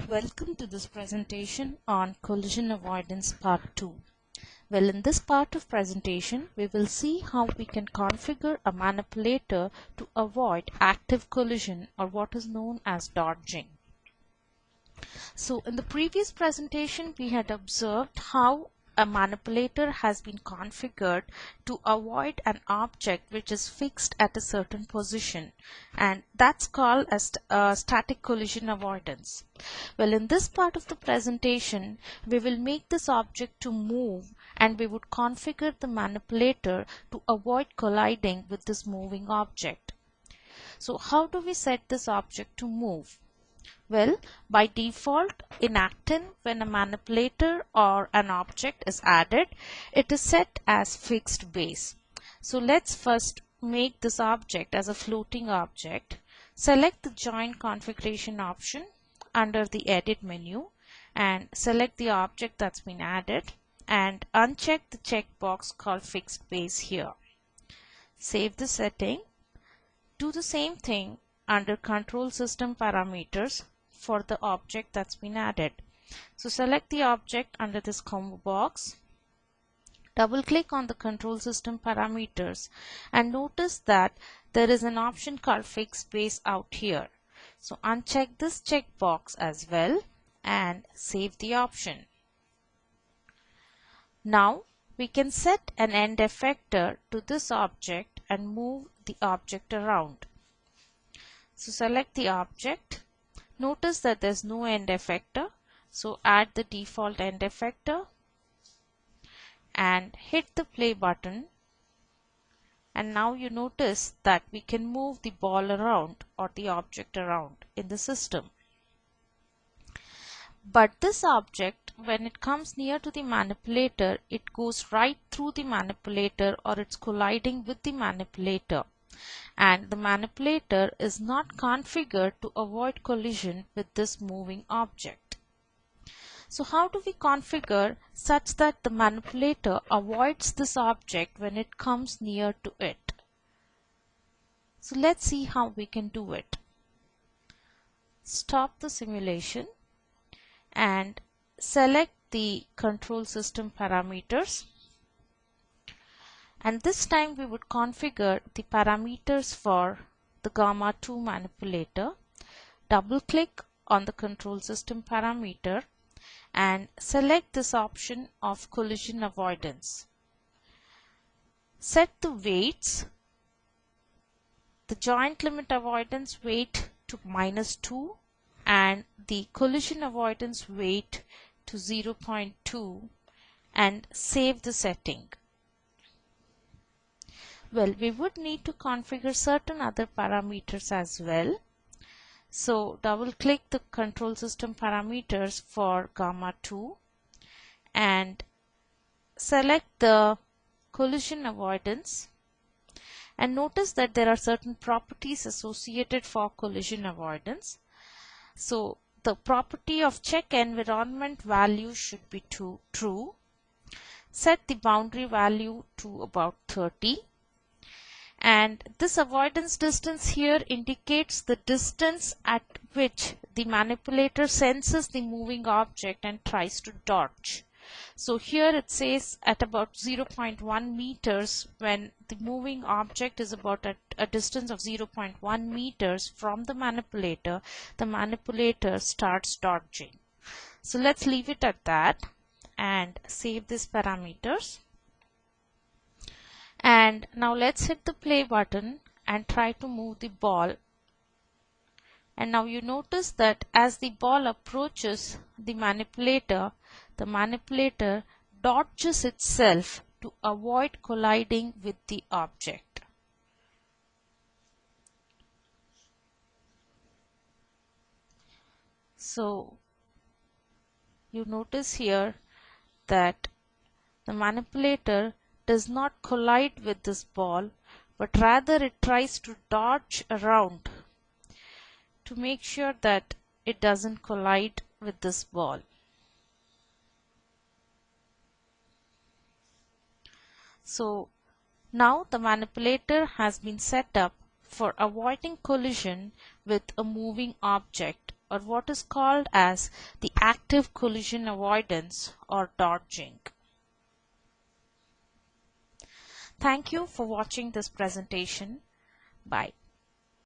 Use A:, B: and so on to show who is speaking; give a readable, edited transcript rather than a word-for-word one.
A: Welcome to this presentation on collision avoidance part 2. Well, in this part of presentation, we will see how we can configure a manipulator to avoid active collision, or what is known as dodging. So in the previous presentation, we had observed how a manipulator has been configured to avoid an object which is fixed at a certain position, and that's called as static collision avoidance. Well, in this part of the presentation, we will make this object to move, and we would configure the manipulator to avoid colliding with this moving object. So how do we set this object to move? Well, by default in Actin, when a manipulator or an object is added, it is set as fixed base. So let's first make this object as a floating object. Select the join configuration option under the edit menu and select the object that's been added and uncheck the checkbox called fixed base here. Save the setting. Do the same thing under control system parameters for the object that's been added. So select the object under this combo box, double click on the control system parameters, and notice that there is an option called fixed base out here. So uncheck this checkbox as well and save the option. Now we can set an end effector to this object and move the object around. So select the object. Notice that there's no end effector, so add the default end effector and hit the play button, and now you notice that we can move the ball around or the object around in the system. But this object, when it comes near to the manipulator, it goes right through the manipulator, or it's colliding with the manipulator. And the manipulator is not configured to avoid collision with this moving object. So how do we configure such that the manipulator avoids this object when it comes near to it? So let's see how we can do it. Stop the simulation and select the control system parameters. And this time we would configure the parameters for the gamma 2 manipulator. Double click on the control system parameter and select this option of collision avoidance. Set the weights, the joint limit avoidance weight to -2 and the collision avoidance weight to 0.2 and save the setting. Well, we would need to configure certain other parameters as well. So double click the control system parameters for gamma 2 and select the collision avoidance, and notice that there are certain properties associated for collision avoidance. So the property of check environment value should be true. Set the boundary value to about 30. And this avoidance distance here indicates the distance at which the manipulator senses the moving object and tries to dodge. So here it says at about 0.1 meters, when the moving object is about at a distance of 0.1 meters from the manipulator starts dodging. So let's leave it at that and save these parameters. And now let's hit the play button and try to move the ball. And now you notice that as the ball approaches the manipulator dodges itself to avoid colliding with the object. So you notice here that the manipulator does not collide with this ball, but rather it tries to dodge around to make sure that it doesn't collide with this ball. So now the manipulator has been set up for avoiding collision with a moving object or what is called as the active collision avoidance or dodging. Thank you for watching this presentation. Bye.